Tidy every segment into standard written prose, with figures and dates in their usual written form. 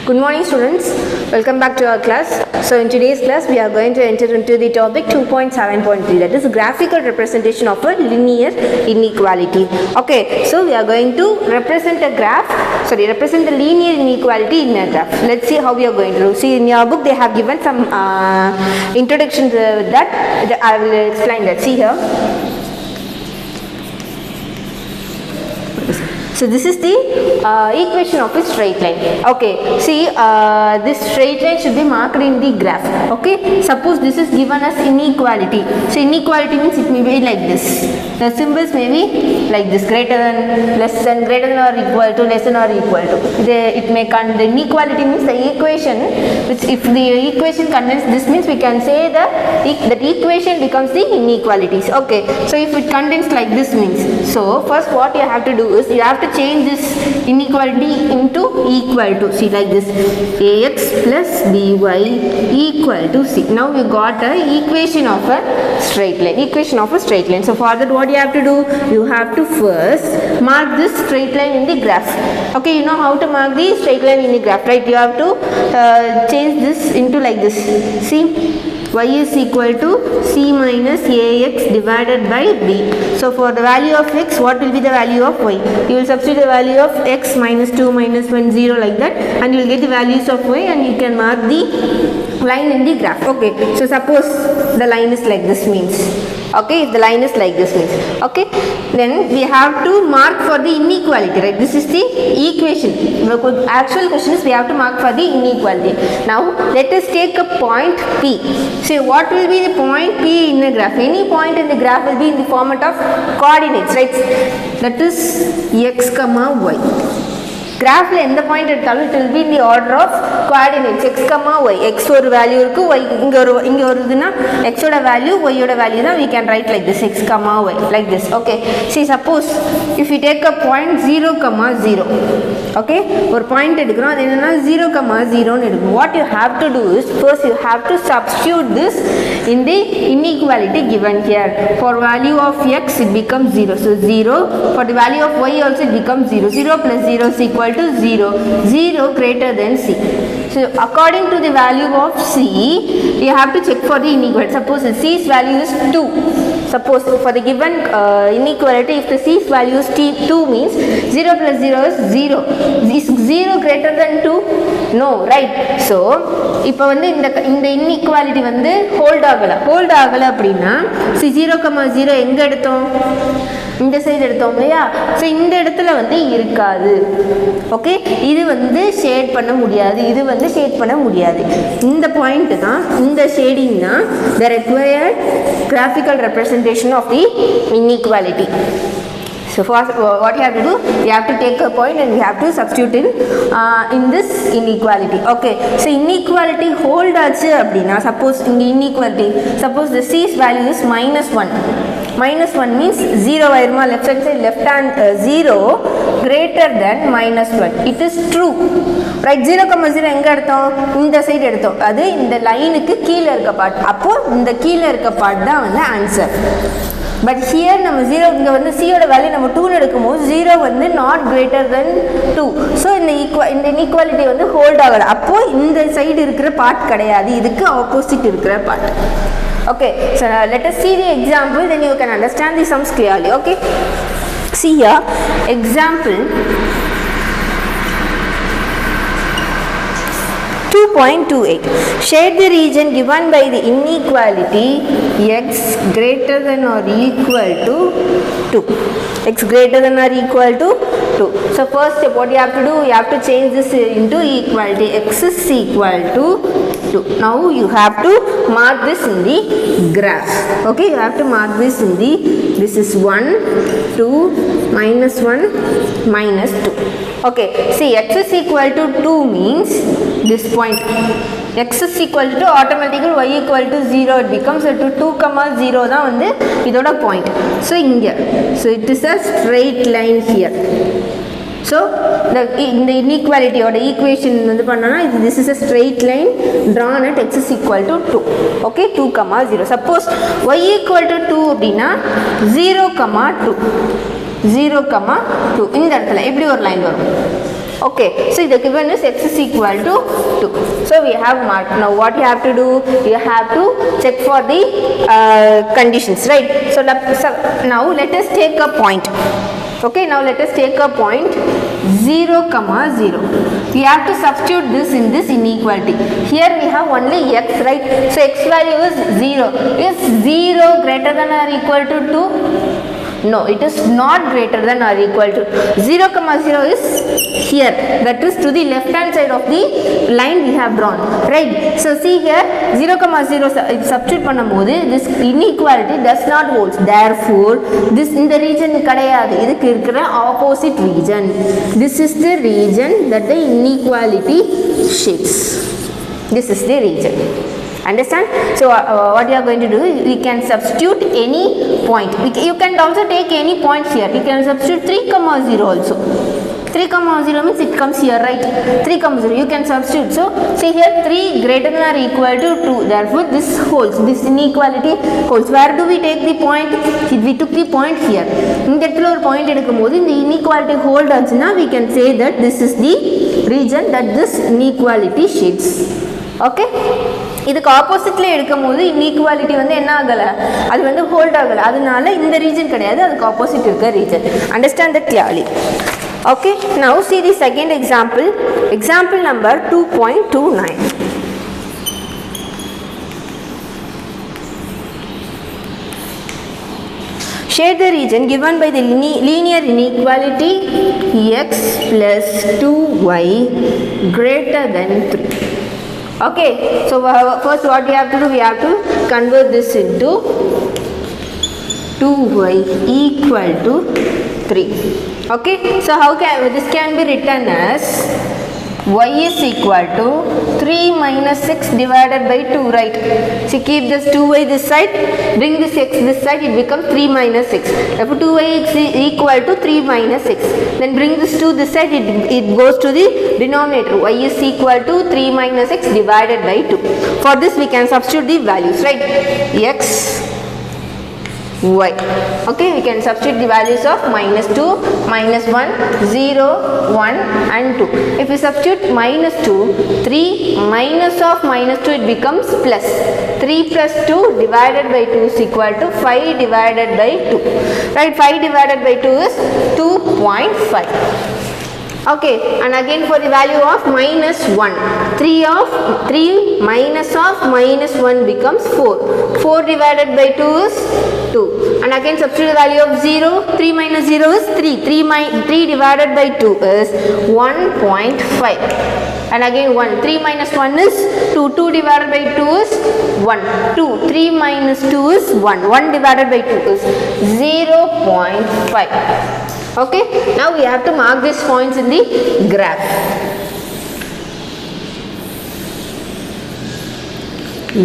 Good morning students, welcome back to our class. So in today's class we are going to enter into the topic 2.7.3, that is graphical representation of a linear inequality. Okay, so we are going to represent the linear inequality in a graph. Let's see how we are going to do. See, in your book they have given some introduction to that. I will explain that. See here. So this is the equation of a straight line. Okay, see, this straight line should be marked in the graph. Okay, suppose this is given as inequality. So inequality means it may be like this. The symbols may be like this: greater than, less than, greater than or equal to, less than or equal to. The inequality means the equation, which if the equation contains this, means we can say that equation becomes the inequalities. Okay, so if it contains like this means, so first what you have to do is you have to change this inequality into equal to. See, like this: ax plus by equal to c. Now you got a equation of a straight line. So for that, what you have to do, you have to first mark this straight line in the graph. Okay, you know how to mark the straight line in the graph, right? You have to change this into like this. See, y is equal to c minus ax divided by b. So for the value of x, what will be the value of y? You will substitute the value of x minus 2 minus 1 0 like that, and you will get the values of y, and you can mark the line in the graph. Okay, so suppose the line is like this means, okay, if the line is like this means, okay, then we have to mark for the inequality, right? This is the equation. The actual question is we have to mark for the inequality. Now let us take a point P. See, what will be the point P in the graph? Any point in the graph will be in the format of coordinates, right? That is x comma y. Graph la endha point eduthalum it will be in the order of coordinates x comma y. X or value irukku, y inga oruduna x oda value, y oda value na we can write like this, x comma y, like this. Okay, see, suppose if we take a point 0 comma 0, okay, or point edukrom adu enna 0 comma 0 nu edukum. What you have to do is first you have to substitute this in the inequality given here. For value of x it becomes 0, so 0. For the value of y also it becomes 0. 0 plus 0 is equal to 0. 0 greater than c. So according to the value of c, you have to check for the inequality. Suppose c's value is 2. Suppose for the given inequality, if the c's value is 2 means 0 plus 0 is 0. Is 0 greater than 2? No, right? So இப்போ வந்து இந்த inequality வந்து hold ஆகல அப்படின்னா, see 0,0 எங்க எடுத்தோம்? இந்த side எடுத்தோம் இல்லையா? ஸோ இந்த இடத்துல வந்து இருக்காது. ஓகே, இது வந்து ஷேட் பண்ண முடியாது, இது வந்து ஷேட் பண்ண முடியாது. இந்த பாயிண்ட் தான், இந்த ஷேடிங் தான் the required graphical representation of the inequality. So for what you have to do, you have to take a point and you have to substitute in this inequality. Okay, so inequality hold ஆச்சு அப்படின்னா, suppose இங்க inequality, suppose the c's value is -1. -1 means 0 ஆயிருமா? left hand side, left hand 0 greater than -1. It is true, right? 0,0 எங்க எடுத்தோம்? இந்த side எடுத்தோம். அது இந்த லைனுக்கு கீழே இருக்க பார்ட். அப்போ இந்த கீழே இருக்க பார்ட் தான் வந்து ஆன்சர். பட் ஹியர் நம்ம 0, இங்கே வந்து சியோட வேல்யூ நம்ம 2 எடுக்கும்போது 0 வந்து நாட் கிரேட்டர் தென் 2. ஸோ இந்த இன்இக்வாலிட்டி வந்து ஹோல்ட் ஆகலை. அப்போது இந்த சைடு இருக்கிற பார்ட் கிடையாது, இதுக்கு ஆப்போசிட் இருக்கிற part. Okay, so let us see the example, then you can understand the sums clearly. Okay, see here, example 2.28. Shade the region given by the inequality x greater than or equal to 2. X greater than or equal to 2. So first step, what you have to do, you have to change this into equality. X is equal to 2. Now you have to mark this in the graph. Okay, you have to mark this in the, this is 1, 2, -1, -2. Okay, see, x is equal to 2 means this point. X is equal to automatically y equal to 0. It becomes a 2,0 தான் வந்து இதோட point. So இங்க, so it is a straight line here. So இந்த inequality ஓட equation வந்து பண்ணனா, this is a straight line drawn at x is equal to 2. Okay, 2,0. Suppose y equal to 2 அப்படின்னா 0,2. 0,2 இந்த இடத்துல எப்படி ஒரு லைன் வரும்? Okay, so the given is x is equal to 2. So we have marked. Now what you have to do? You have to check for the conditions, right? So now let us take a point. Okay, now let us take a point 0, 0. We have to substitute this in this inequality. Here we have only x, right? So x value is 0. Is 0 greater than or equal to 2? No, it is not greater than or equal to 0, 0 is here. That is to the left hand side of the line we have drawn, right? So see here 0, 0 substitute பண்ணும்போது this inequality does not hold. Therefore, this in the region கிடையாது. இதுக்கு இருக்கிற opposite region. This is the region that the inequality shades. This is the region. Understand? So what you are going to do, we can substitute any point. You can also take any points here. You can substitute 3, 0 also. 3, 0 means it comes here, right? 3, 0. You can substitute. So see here 3 greater than or equal to 2. Therefore this holds. This inequality holds. Where do we take the point? We took the point here. In that point the inequality hold achina, we can say that this is the region that this inequality shades. Okay? இதுக்கு ஆப்போசிட்ல எடுக்கும்போது inequality வந்து என்ன ஆகல, அது வந்து hold ஆகல. அதனால இந்த ரீஜன் கிடையாது, அதுக்கு ஆப்போசிட் இருக்க region. Understand that clearly. Okay, now see the second example. Example number 2.29. Shade the region given by the linear inequality x plus 2y greater than 3. Okay, so first what we have to do, we have to convert this into 2y equal to 3. Okay, so how can this can be written as y is equal to 3 minus 6 divided by 2, right? So keep this 2y this side, bring this x this side, it becomes 3 minus 6. Therefore 2y is equal to 3 minus 6. Then bring this 2 this side, it goes to the denominator. Y is equal to 3 minus 6 divided by 2. For this we can substitute the values, right? X, y. Okay, we can substitute the values of minus 2, minus 1, 0, 1 and 2. If we substitute minus 2, 3 minus of minus 2, it becomes plus. 3 plus 2 divided by 2 is equal to 5 divided by 2. Right, 5 divided by 2 is 2.5. Okay, and again for the value of minus 1, 3 minus of minus 1 becomes 4. 4 divided by 2 is 2. And again substitute the value of 0, 3 minus 0 is 3. 3 divided by 2 is 1.5. And again 1, 3 minus 1 is 2, 2 divided by 2 is 1, 2, 3 minus 2 is 1, 1 divided by 2 is 0.5. Okay, now we have to mark these points in the graph. 1,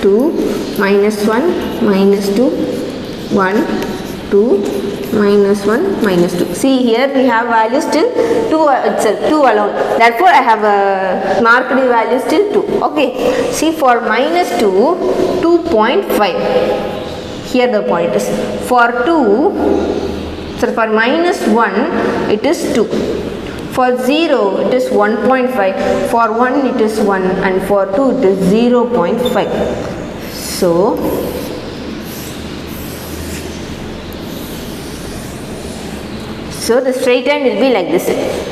2, minus 1, minus 2, 1, 2, minus 1, minus 2. See here we have values till 2 itself, 2 alone. Therefore I have marked the values till 2. Okay, see for minus 2, 2.5. Here the point is. For 2, so for minus 1 it is 2. For 0 it is 1.5. For 1 it is 1 and for 2 it is 0.5. So the straight line will be like this.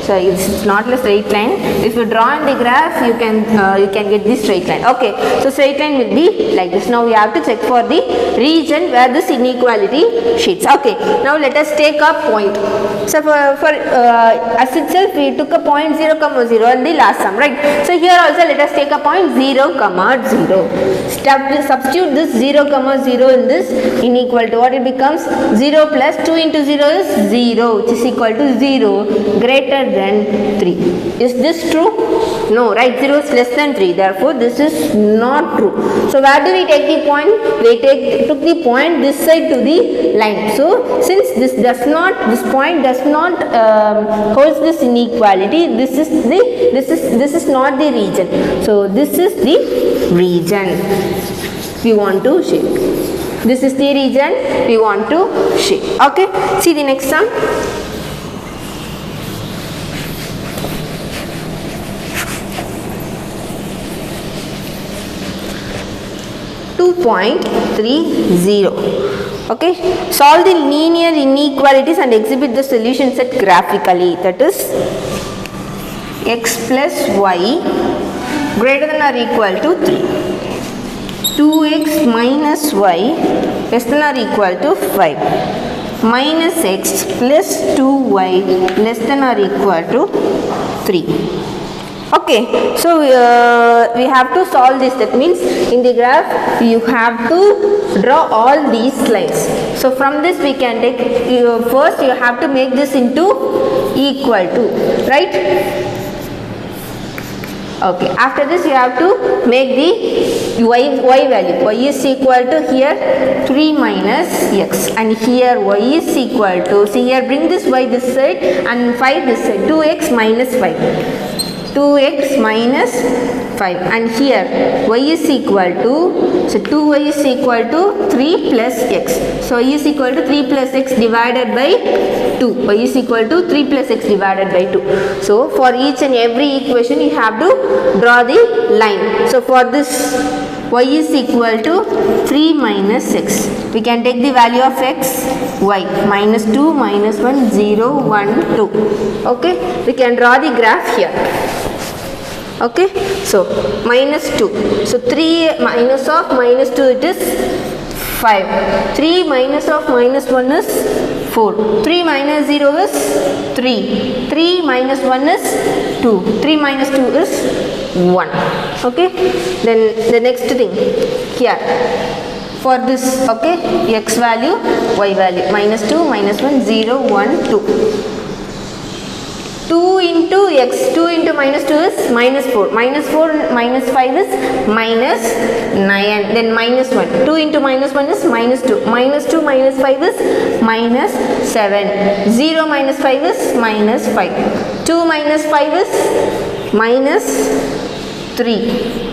So it's not a straight line. If you draw in the graph, you can get this straight line. Okay, so straight line will be like this. Now we have to check for the region where this inequality shades. Okay, now let us take a point. So for as itself we took a point 0, 0 in the last sum, right? So here also let us take a point 0, 0. Substitute this 0, 0 in this inequality. What it becomes? 0 plus 2 into 0 is 0, which is equal to 0 greater than 3. Is this true? No, right? 0 is less than 3. Therefore, this is not true. So where do we take the point? We took the point this side to the line. So since this point does not holds this inequality, this is not the region. So this is the region we want to shape. This is the region we want to shape. Okay, see the next sum. 2.30. Okay, solve the linear inequalities and exhibit the solution set graphically. That is x plus y greater than or equal to 3. 2x minus y less than or equal to 5. Minus x plus 2y less than or equal to 3. Okay, so we have to solve this. That means in the graph you have to draw all these lines. So from this we can take, first you have to make this into equal to, right? Okay, after this you have to make the y value. Y is equal to here 3 minus x, and here y is equal to, see here, bring this y this side and 5 this side, 2x minus 5. 2x minus 5, and here y is equal to, so 2y is equal to 3 plus x. So y is equal to 3 plus x divided by 2. Y is equal to 3 plus x divided by 2. So for each and every equation you have to draw the line. So for this y is equal to 3 minus x. We can take the value of x, y, minus 2, minus 1, 0, 1, 2. Okay, we can draw the graph here. Okay, so minus 2. So 3 minus of minus 2, it is 5. 3 minus of minus 1 is 4. 3 minus 0 is 3. 3 minus 1 is 2. 3 minus 2 is 1. Okay, then the next thing here. For this, okay, x value, y value, minus 2, minus 1, 0, 1, 2. 2 into x, 2 into minus 2 is minus 4. Minus 4 minus 5 is minus 9. Then minus 1. 2 into minus 1 is minus 2. Minus 2 minus 5 is minus 7. 0 minus 5 is minus 5. 2 minus 5 is minus 3.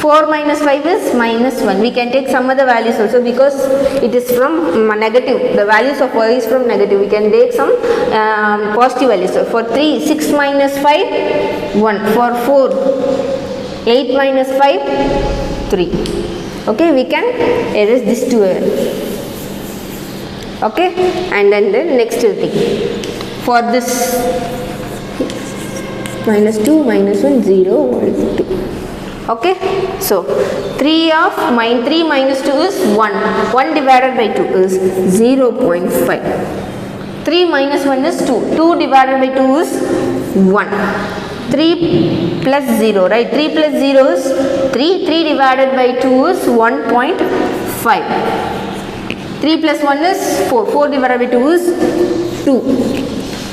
4 minus 5 is minus 1. We can take some other values also because it is from negative. The values of y is from negative. We can take some positive values. So for 3, 6 minus 5, 1. For 4, 8 minus 5, 3. Okay, we can erase this 2. Okay, and then the next thing. For this, minus 2, minus 1, 0, 1, 2. Okay, so 3 minus 2 is 1. 1 divided by 2 is 0.5. 3 minus 1 is 2. 2 divided by 2 is 1. 3 plus 0, right? 3 plus 0 is 3. 3 divided by 2 is 1.5. 3 plus 1 is 4. 4 divided by 2 is 2.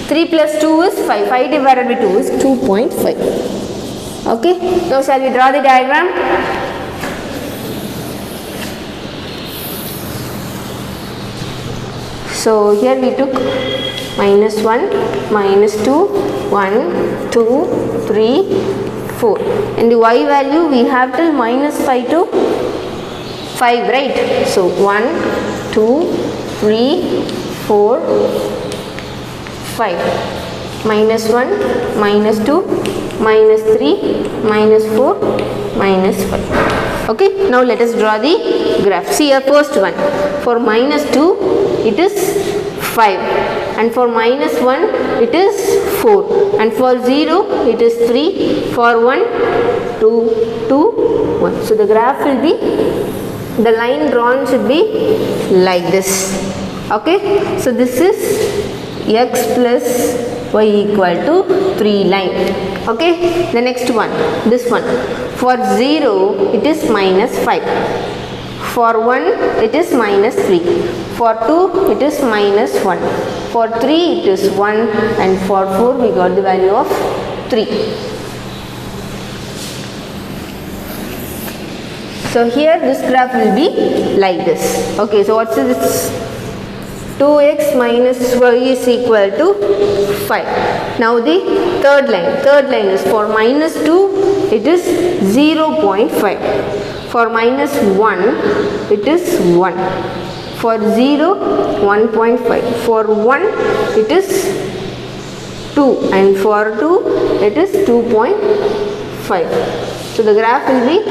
3 plus 2 is 5. 5 divided by 2 is 2.5. Okay, now shall we draw the diagram? So here we took minus 1, minus 2, 1, 2, 3, 4. And the y value we have till minus 5 to 5, right? So 1, 2, 3, 4, 5. Minus 1, minus 2, minus 3, minus 4, minus 5. Okay, now let us draw the graph. See your first one. For minus 2, it is 5. And for minus 1, it is 4. And for 0, it is 3. For 1, 2, 2, 1. So the graph will be, the line drawn should be like this. Okay, so this is x plus y equal to 3 line. Okay, the next one, this one. For 0, it is minus 5. For 1, it is minus 3. For 2, it is minus 1. For 3, it is 1. And for 4, we got the value of 3. So here this graph will be like this. Okay, so what's this? 2x minus y is equal to 5. Now the third line is for minus 2, it is 0.5. For minus 1, it is 1. For 0, 1.5. For 1, it is 2. And for 2, it is 2.5. So the graph will be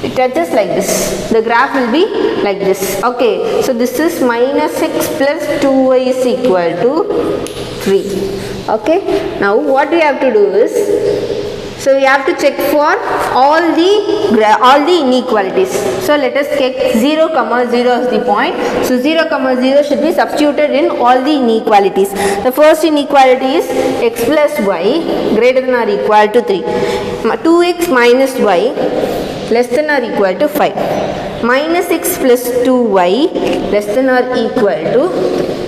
it touches like this. The graph will be like this. Okay, so this is minus x plus 2y is equal to 3. Okay, now what we have to do is, so we have to check for all the inequalities. So let us check 0, 0 is the point. So 0, 0 should be substituted in all the inequalities. The first inequality is x plus y greater than or equal to 3. 2x minus y less than or equal to 5. Minus x plus 2y less than or equal to,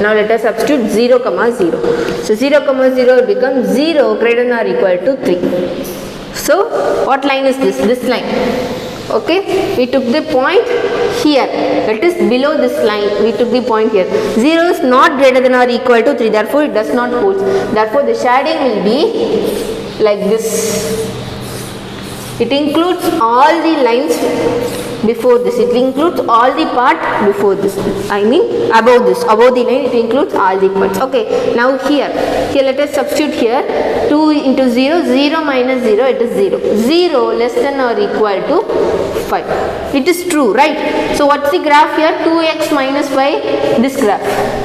now let us substitute 0, 0. So 0, 0 will become 0 greater than or equal to 3. So what line is this? This line. Okay, we took the point here, that is below this line, we took the point here. 0 is not greater than or equal to 3, therefore it does not hold. Therefore the shading will be like this. It includes all the lines before this, it includes all the part before this, I mean above this, above the line it includes all the parts. Okay, now here let us substitute here. 2 into 0, 0 minus 0, it is 0. 0 less than or equal to 5. It is true, right? So what's the graph here? 2x minus 5, this graph.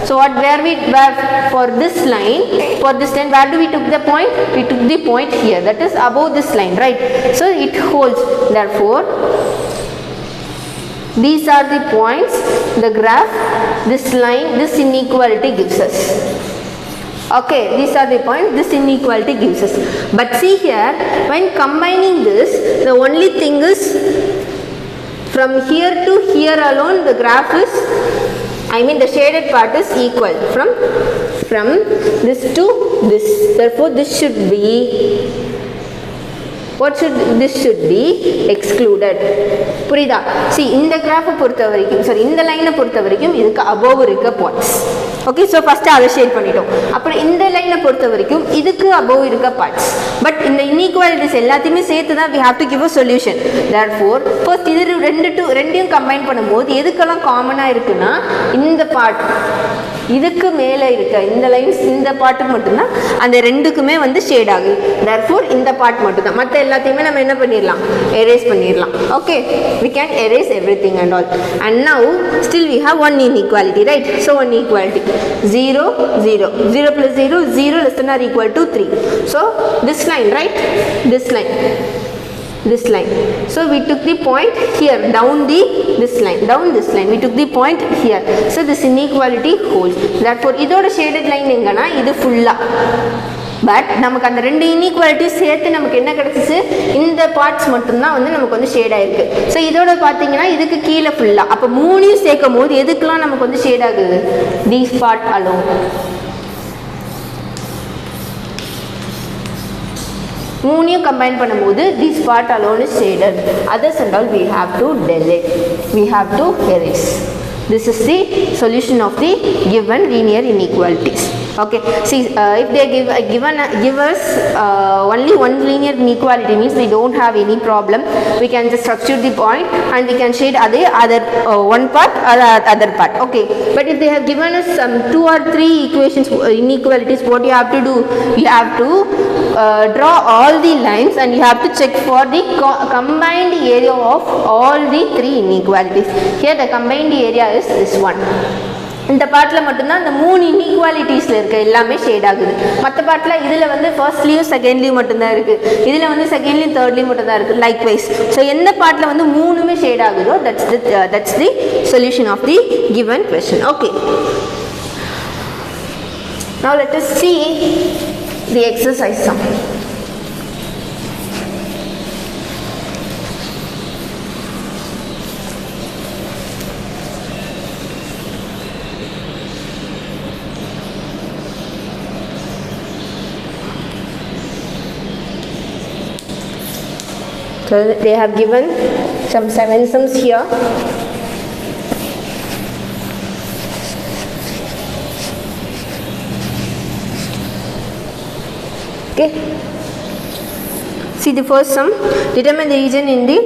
So where for this line, where do we took the point? We took the point here, that is above this line, right? So it holds. Therefore these are the points, the graph, this line, this inequality gives us. Okay, these are the points this inequality gives us. But see here, when combining this, the only thing is from here to here alone the graph is, I mean the shaded part is equal from this to this. Therefore this should be, this should be excluded. Purida. See, in the graph sorry, in the line இதுக்கு above இருக்க parts. Okay, so first அதை shade பண்ணிட்டோம். அப்புறம் இந்த லைனை பொறுத்த வரைக்கும் இதுக்கு above இருக்க parts. But இந்த inequalities எல்லாத்தையுமே சேர்த்து தான் we have to give a solution. Therefore, first இது ரெண்டையும் combine பண்ணும்போது எதுக்கெல்லாம் காமனா இருக்குன்னா இந்த part, இதுக்கு மேல இருக்க இந்த லைன்ஸ், இந்த பார்ட் மட்டும் தான் அந்த ரெண்டுக்குமே வந்து ஷேட் ஆகுது. Therefore இந்த பார்ட் மட்டும் தான், மற்ற எல்லாத்தையுமே நம்ம என்ன பண்ணிடலாம், erase பண்ணிடலாம். Okay, we can erase everything and all. And now still we have one inequality, right? So one inequality 0 0 0 plus 0 0 less than or equal to 3. So this line, right? This line, so we took the point here, down this line we took the point here. So this inequality holds. Therefore idoda shaded line engana idu full, but நமக்கு அந்த ரெண்டு inequality சேர்த்து நமக்கு என்ன கிடைச்சிச்சு, இந்த parts மட்டும் தான் வந்து நமக்கு வந்து ஷேட் ஆயிருக்கு. ஸோ இதோட பார்த்தீங்கன்னா இதுக்கு கீழே ஃபுல்லாக, அப்போ மூணையும் சேர்க்கும் போது எதுக்கெல்லாம் நமக்கு வந்து ஷேட் ஆகுது, தீஸ் பார்ட் அலோன். மூணையும் கம்பைன் பண்ணும்போது this part alone is shaded, others and all we have to delete, we have to erase. This is the solution of the given linear inequalities. Okay, see if they give us only one linear inequality, means we don't have any problem, we can just substitute the point and we can shade other one part or other part. Okay, but if they have given us some 2 or 3 equations inequalities, what you have to do, you have to draw all the lines and you have to check for the combined area of all the 3 inequalities. Here the combined area is this one. இந்த பார்ட்டில் மட்டும்தான் அந்த 3 இன்இக்வாலிட்டிஸில் இருக்க எல்லாமே shade ஆகுது. மற்ற பார்ட்டில் இதில் வந்து ஃபர்ஸ்ட்லேயும் செகண்ட்லேயும் மட்டும்தான் இருக்குது, இதில் வந்து செகண்ட்லேயும் தேர்ட்லேயும் மட்டும்தான் இருக்குது, லைக் வைஸ். ஸோ எந்த பார்ட்டில் வந்து 3மே ஷேட் ஆகுதோ that's the solution of the given question. Okay, now let us see the exercise sum. So they have given some 7 sums here. Okay, see the first sum, determine the region in the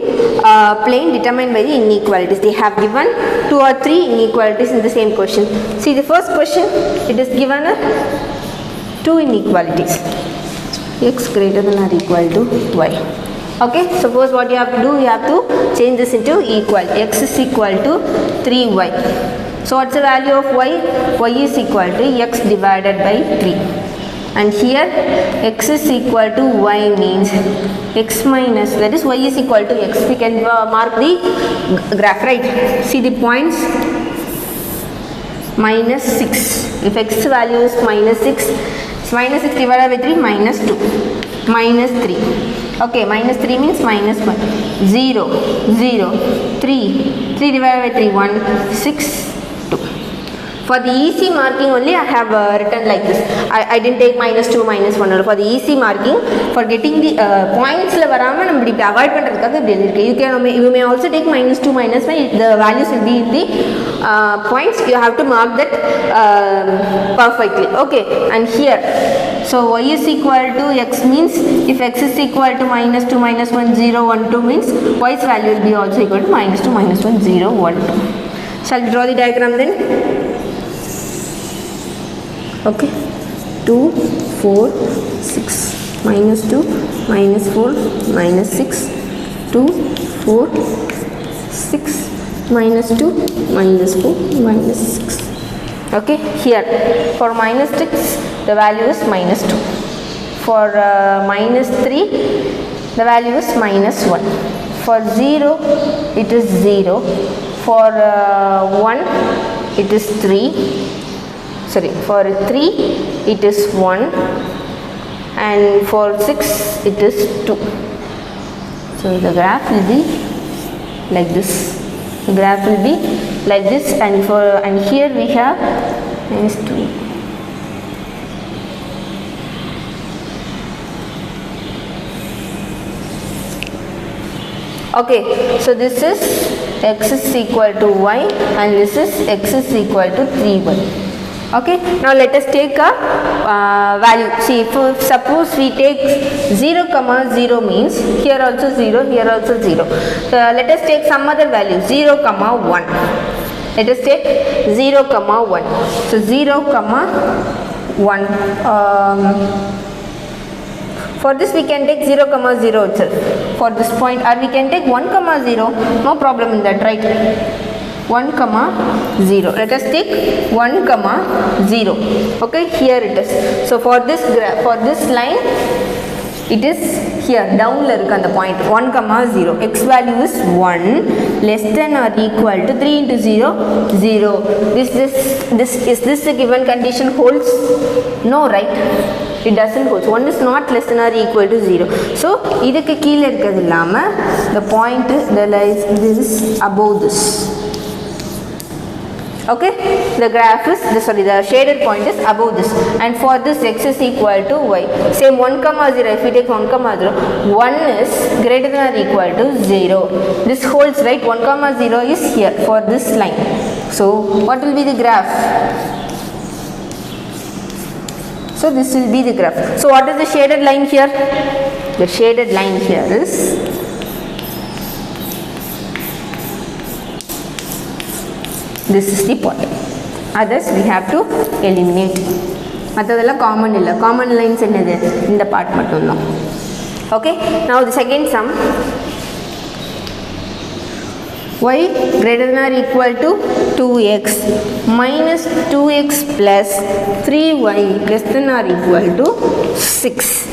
plane determined by the inequalities. They have given 2 or 3 inequalities in the same question. See the first question, it is given 2 inequalities, x greater than or equal to y. Okay, suppose what you have to do, you have to change this into equal. X is equal to 3y. So what's the value of y? Y is equal to x divided by 3. And here x is equal to y means x minus, that is y is equal to x. We can mark the graph, right? See the points. Minus 6. If x value is minus 6, minus 6 divided by 3, minus 2. Minus 3. Okay, minus 3 means minus 1. 0, 0, 3. 3 divided by 3, 1, 6, 2. For the easy marking only I have written like this. I didn't take minus 2, minus 1. For the easy marking, for getting the points avoid you may also take minus 2, minus 1. The values will be in the points. You have to mark that perfectly. Okay, and here, so y is equal to x means if x is equal to minus 2, minus 1, 0, 1, 2 means y's value will be also equal to minus 2, minus 1, 0, 1, 2. Shall we draw the diagram then? Okay, 2, 4, 6, minus 2, minus 4, minus 6, 2, 4, 6, minus 2, minus 4, minus 6. Okay, here for minus 6 the value is minus 2. For minus 3 the value is minus 1. For 0 it is 0. For 1 it is 3. Sorry, for 3 it is 1, and for 6 it is 2. So the graph will be like this. The graph will be like this, and here we have minus 2. Okay, so this is x is equal to y, and this is x is equal to 3y. Okay, now let us take a value. See, if suppose we take 0 comma 0 means here also 0, here also 0. Let us take some other value, 0 comma 1. Let us take 0 comma 1. So 0 comma 1. For this we can take 0 comma 0 itself for this point, or we can take 1 comma 0, no problem in that, right? 1 comma 0. Let us take 1 comma 0. Okay, here it is. So for this line, it is here down on the point 1 comma 0. X value is 1 less than or equal to 3 into 0, 0. Is this a given condition holds? No, right? It doesn't hold. 1 is not less than or equal to 0. So idukku keela irukadhu illama the point lies this above this. Okay, the graph is the shaded point is above this, and for this x is equal to y. Same 1 comma 0. If we take 1 comma 0, 1 is greater than or equal to 0. This holds, right? 1 comma 0 is here for this line. So what will be the graph? So this will be the graph. So what is the shaded line here? The shaded line here is this is the point. Others we have to eliminate. Mathadella common illa. Common lines in the part mattum. Okay. Now the second sum. Y greater than or equal to 2x minus 2x plus 3y less than or equal to 6.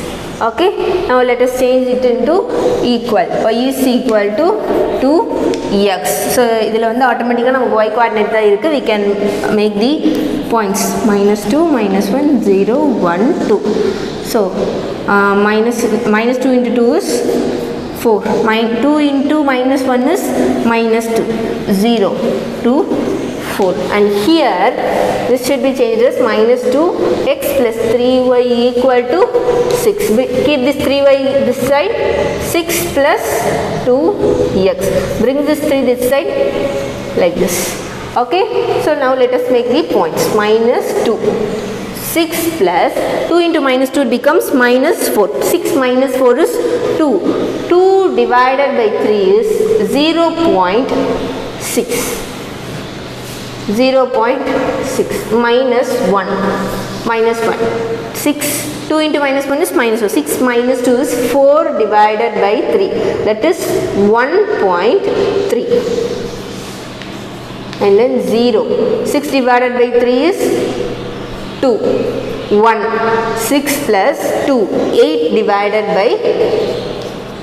Okay. Now let us change it into equal. Y is equal to 2x. So this automatically y coordinate we can make the points minus 2, minus 1, 0, 1, 2. So minus 2 into 2 is 4. 2 into minus 1 is minus 2. 0, 2, 4. And here this should be changed as minus 2x plus 3y equal to 6. Keep this 3y this side. 6 plus 2x. Bring this 3 this side like this. Okay. So now let us make the points. Minus 2. 6 plus 2 into minus 2 becomes minus 4. 6 minus 4 is 2. 2 divided by 3 is 0.6. 0.6 minus 1. minus 1. 6, 2 into minus 1 is minus 2. 6 minus 2 is 4 divided by 3. That is 1.3. And then 0. 6 divided by 3 is 2. 1. 6 plus 2. 8 divided by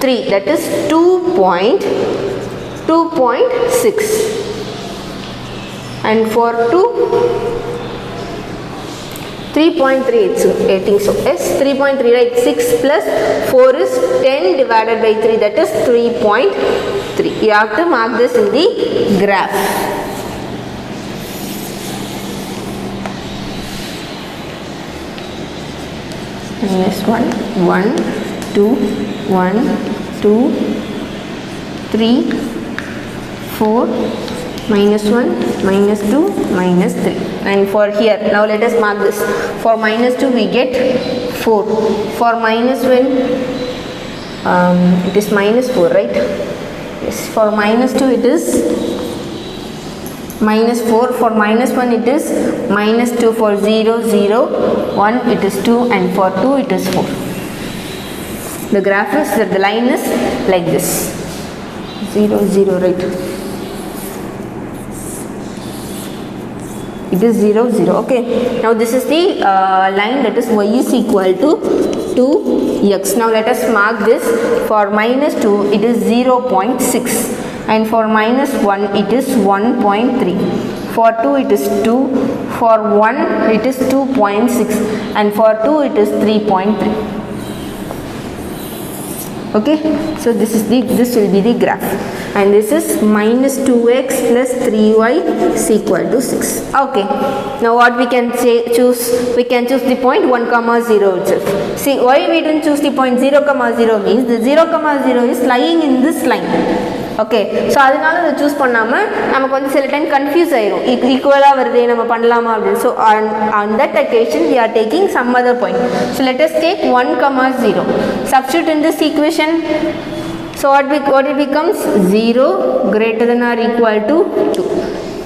3. That is 2.6. And for 2, 3.3, I think so. Yes, 3.3, right? 6 plus 4 is 10 divided by 3. That is 3.3. You have to mark this in the graph. Minus 1, 1, 2, 1, 2, 3, 4, minus 1, minus 2, minus 3. And for here, now let us mark this. For minus 2 we get 4. For minus 1, it is minus 4, right? Yes, for minus 2 it is minus 4. For minus 1 it is minus 2. For 0, 0, 1 it is 2, and for 2 it is 4. The graph is, the line is like this. 0, 0, right? It is 0, 0. Okay. Now this is the line, that is y is equal to 2x. Now let us mark this. For minus 2 it is 0.6, and for minus 1 it is 1.3. For 2 it is 2. For 1 it is 2.6, and for 2 it is 3.3. Okay, so this will be the graph, and this is minus 2x plus 3y is equal to 6. Okay, now what we can say, we can choose the point 1, 0 itself. See, why we didn't choose the point 0, 0 means the 0, 0 is lying in this line. Okay, so அதனால அதை choose பண்ணாமல் நமக்கு வந்து சில time confuse ஆயிரும், ஈக்குவலாக வருது நம்ம பண்ணலாமா அப்படின்னு. So on that occasion we are taking some other point. So let us take 1, 0. Substitute in this equation. So what it becomes? 0 greater than or equal to 2.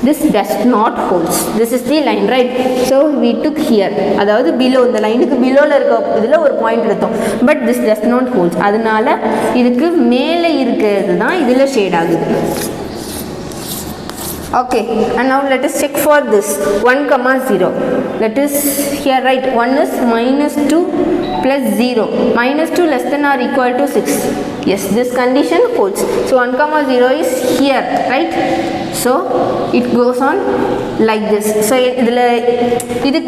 This does not holds. This is the line, right? So we took here, அதாவது below, இந்த லைனுக்கு below-ல இருக்க இதில் ஒரு point எடுத்தோம். But this does not holds. அதனால இதுக்கு மேலே இருக்கிறது தான் இதில் ஷேட் ஆகுது. Okay, and now let us check for this 1, 0. That is here, right? 1 is minus 2 plus 0. Minus 2 less than or equal to 6. Yes, this condition holds. So 1, 0 is here, right? So it goes on like this. So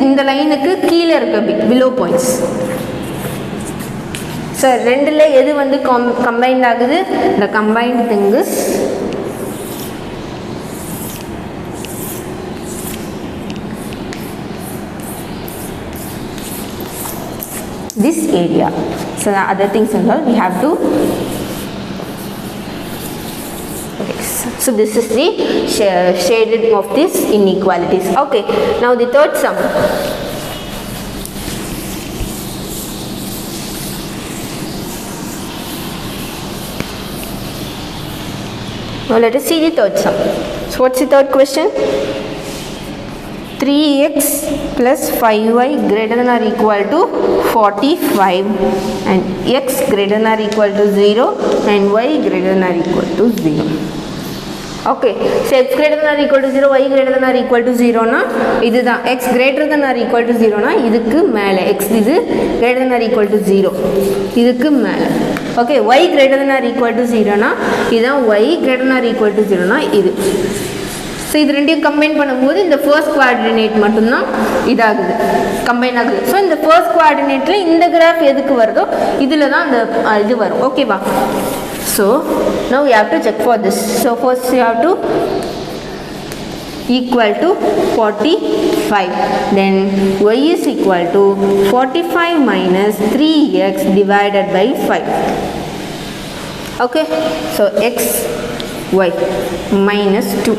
இந்த லைனுக்கு கீழே இருக்க below points. So ரெண்டுல எது வந்து combined ஆகுது? The combined thing is this area. So the other things as well we have to. Okay, so this is the shaded of these inequalities. Okay, now the third sum. Now let us see the third sum. So what's the third question? 3x plus 5y greater than or equal to 45, and x greater than or equal to 0 and y greater than or equal to 0. Okay, so x greater than or equal to 0, y greater than or equal to 0 na இதுதான். x greater than or equal to 0 na இதுக்கு மேலே, x இது greater than or equal to 0 இதுக்கு மேலே. Okay, y greater than or equal to 0 na இதுதான், y greater than or equal to 0 na இது. So இது ரெண்டையும் கம்பைன் பண்ணும்போது இந்த ஃபர்ஸ்ட் குவாட்ரினேட் மட்டும்தான் இதாகுது, கம்பைன் ஆகுது. ஸோ இந்த ஃபர்ஸ்ட் குவாட்ரினேட்ல இந்த கிராஃப் எதுக்கு வருதோ இதில் தான் அந்த இது வரும். ஓகேவா? So now you have to check for this. So first you have to equal to 45, then y is equal to 45 minus 3x divided by 5. Okay, so x y minus 2.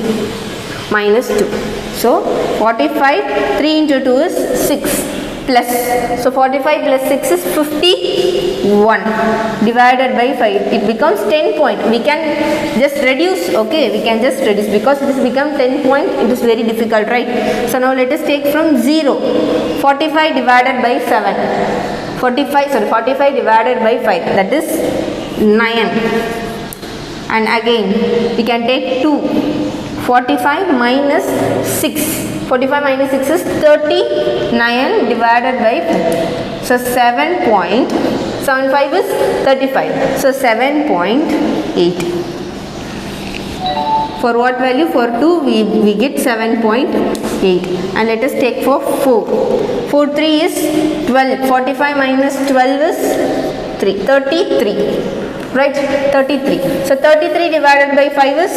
So 45, 3 into 2 is 6 plus, so 45 plus 6 is 51 divided by 5, it becomes 10 point. We can just reduce, okay, we can just reduce because this become 10 point, it is very difficult, right? So now let us take from 0, 45 divided by 7, 45 divided by 5, that is 9, and again we can take 2, 45 minus 6, 45 minus 6 is 39 divided by 5. So 7.75 is 35. So 7.8. For what value? For 2 we get 7.8. And let us take for 4. 4 3 is 12. 45 minus 12 is 3. 33. Right? 33. So 33 divided by 5 is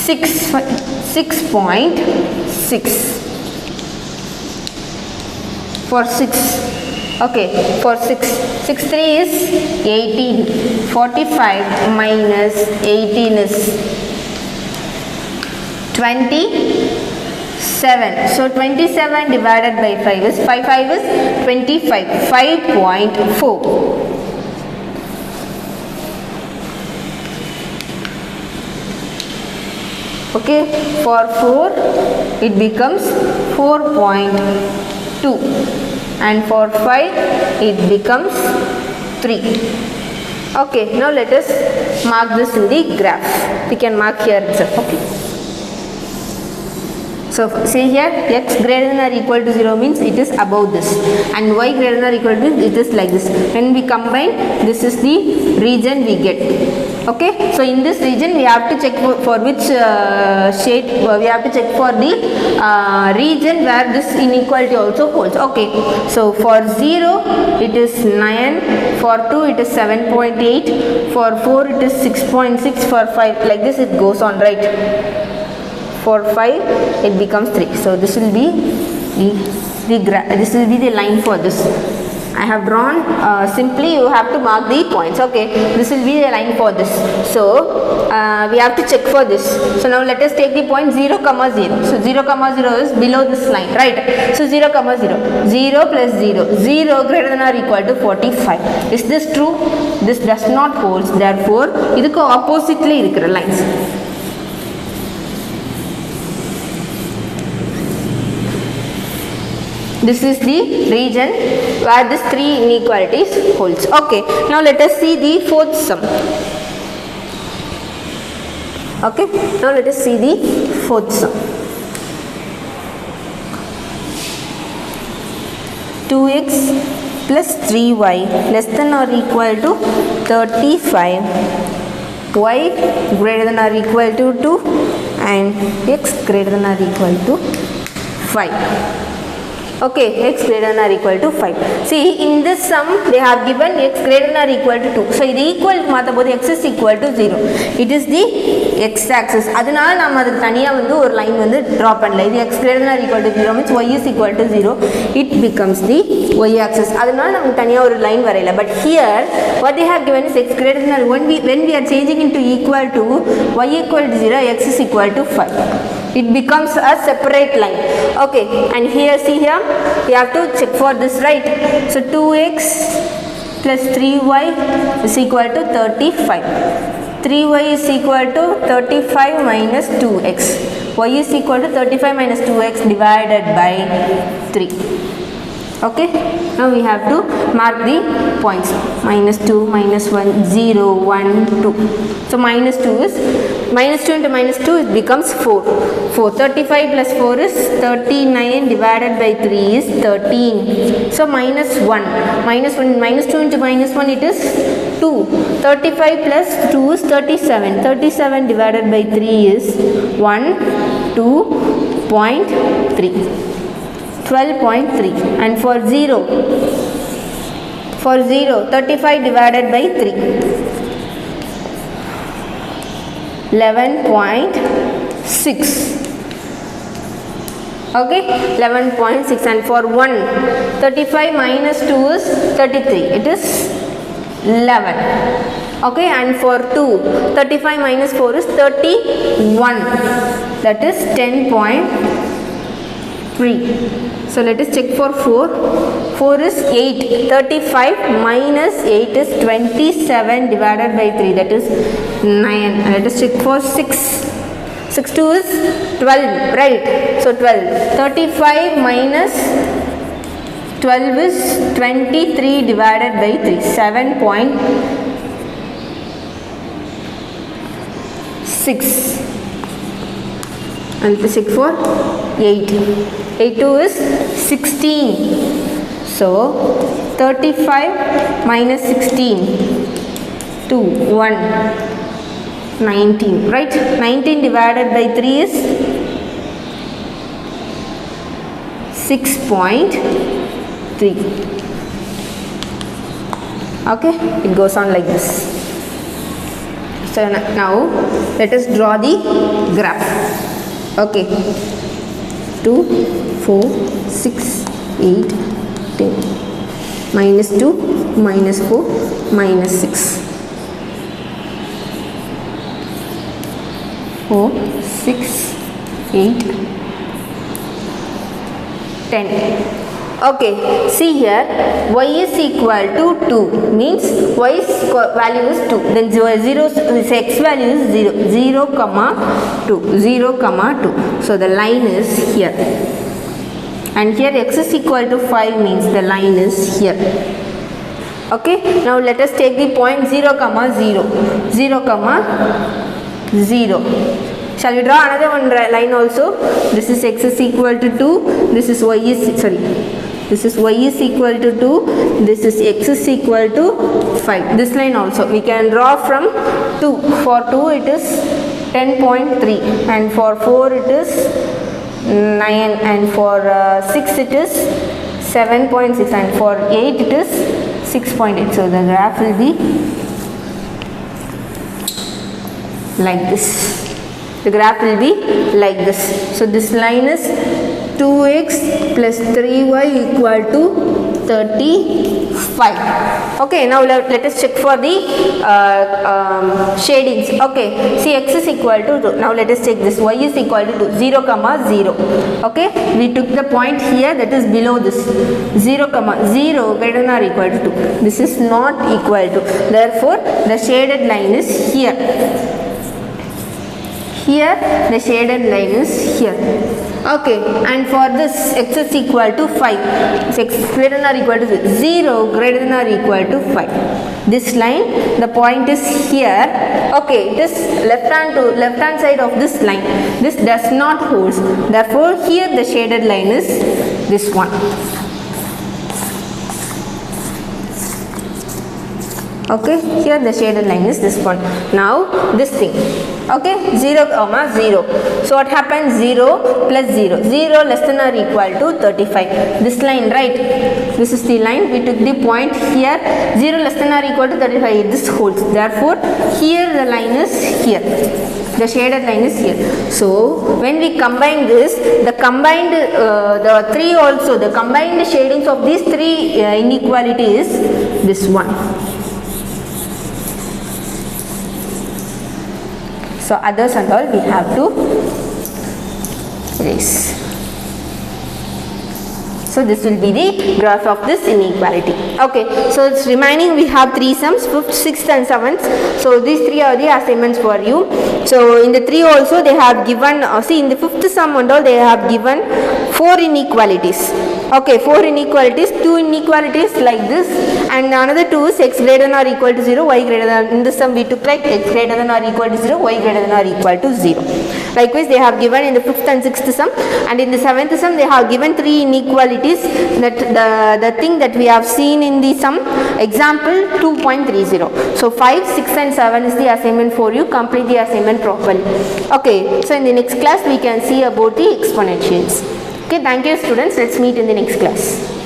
6.6 for 6, okay, for 6, 6 3 is 18, 45 minus 18 is 27, so 27 divided by 5 is 5 is 25, 5.4. Okay, for 4 it becomes 4.2 and for 5 it becomes 3. Okay, now let us mark this in the graph. We can mark here itself. Okay. So see here, x greater than or equal to 0 means it is above this, and y greater than or equal to it is like this. When we combine, this is the region we get. Okay, so in this region we have to check for which shade, we have to check for the region where this inequality also holds. Okay, so for 0 it is 9, for 2 it is 7.8, for 4 it is 6.6, for 5 like this it goes on, right? For 5 it becomes 3. So this will be this will be the line for this. I have drawn, simply you have to mark the points. Okay, this will be the line for this. So we have to check for this. So now let us take the point 0, 0. So 0, 0 is below this line, right? So 0, 0, 0 plus 0, 0 greater than or equal to 45. Is this true? This does not hold. Therefore, idukku oppositely irukra lines. This is the region where this 3 inequalities holds. Okay, now let us see the fourth sum. Okay, now let us see the fourth sum. 2x plus 3y less than or equal to 35, y greater than or equal to 2 and x greater than or equal to 5. Okay, x greater than or equal to 5. See, in this sum they have given x greater than or equal to 2. So இது equal மாத்தபோது x is equal to 0. It is the x axis. அதனால நாம அதுக்கு தனியா வந்து ஒரு line வந்து draw பண்ணல. இது x greater than or equal to 0 means y is equal to 0. It becomes the y axis. அதனால நமக்கு தனியா ஒரு line வரையல. But here what they have given is x greater than or when we are changing into equal to y equal to 0, x is equal to 5. It becomes a separate line. Okay, and here see here we have to check for this, right? So 2x plus 3y is equal to 35. 3y is equal to 35 minus 2x. Y is equal to 35 minus 2x divided by 3. Okay, now we have to mark the points. Minus 2, minus 1, 0, 1, 2. So minus 2 is, minus 2 into minus 2 it becomes 4. 35 plus 4 is 39 divided by 3 is 13. So minus 1, minus 2 into minus 1 it is 2. 35 plus 2 is 37. 37 divided by 3 is 12.3. 12.3. And for 0, 35 divided by 3, 11.6. Okay, 11.6. And for 1, 35 minus 2 is 33. It is 11. Okay, and for 2, 35 minus 4 is 31. That is 10.1. 3. So let us check for 4. 4 is 8. 35 minus 8 is 27 divided by 3, that is 9. Let us check for 6. 6 2 is 12, right? So 12. 35 minus 12 is 23 divided by 3, 7.6. And the check for 8. 8 2 is 16. So 35 minus 16, 2, 1, 19, right? 19 divided by 3 is 6.3. Okay, it goes on like this. So now let us draw the graph. Okay, 2, 4, 6, 8, 10, minus 2, minus 4, minus 6, 4, 6, 8, 10. Okay, see here, y is equal to 2, means y's value is 2, then 0, this x value is 0, 0 comma 2, 0 comma 2. So the line is here, and here x is equal to 5 means the line is here. Okay, now let us take the point 0 comma 0, 0 comma 0. Shall we draw another one line also? This is x is equal to 2, this is y is, sorry, this is y is equal to 2, this is x is equal to 5. This line also we can draw from 2. For 2 it is 10.3, and for 4 it is 9, and for 6 it is 7.6, and for 8 it is 6.8. So the graph will be like this. The graph will be like this. So this line is 2x plus 3y equal to 35. Okay, now let us check for the shadings. Okay, see x is equal to 2. Now let us check this. Y is equal to 2, 0 comma 0. Okay, we took the point here, that is below this, 0 comma 0 greater than or equal to 2. This is not equal to, therefore the shaded line is here. Here the shaded line is here. Okay, and for this x is equal to 5, so x greater than or equal to 0 greater than or equal to 5. This line, the point is here. Okay, this left hand side of this line, this does not hold, therefore here the shaded line is this one. Okay, here the shaded line is this one. Now this thing, okay, 0 comma 0. So what happens? 0 plus 0, 0 less than or equal to 35. This line, right? This is the line. We took the point here, 0 less than or equal to 35. This holds. Therefore, here the line is here. The shaded line is here. So when we combine this, the combined the three also, the combined shadings of these three inequality is this one. So others and all we have to erase. So this will be the graph of this inequality. Okay, so it's remaining we have 3 sums, 5th, 6th and 7th. So these 3 are the assignments for you. So in the 3 also they have given, see in the 5th sum and all they have given 4 inequalities. Okay, 4 inequalities, 2 inequalities like this, and another 2 is x greater than or equal to 0, y greater than, in this sum we took like x greater than or equal to 0, y greater than or equal to 0. Likewise they have given in the 5th and 6th sum, and in the 7th sum they have given 3 inequalities, that the thing that we have seen in the sum, example 2.30. So 5, 6 and 7 is the assignment for you. Complete the assignment properly. Okay, so in the next class we can see about the exponentials. Okay, thank you students. Let's meet in the next class.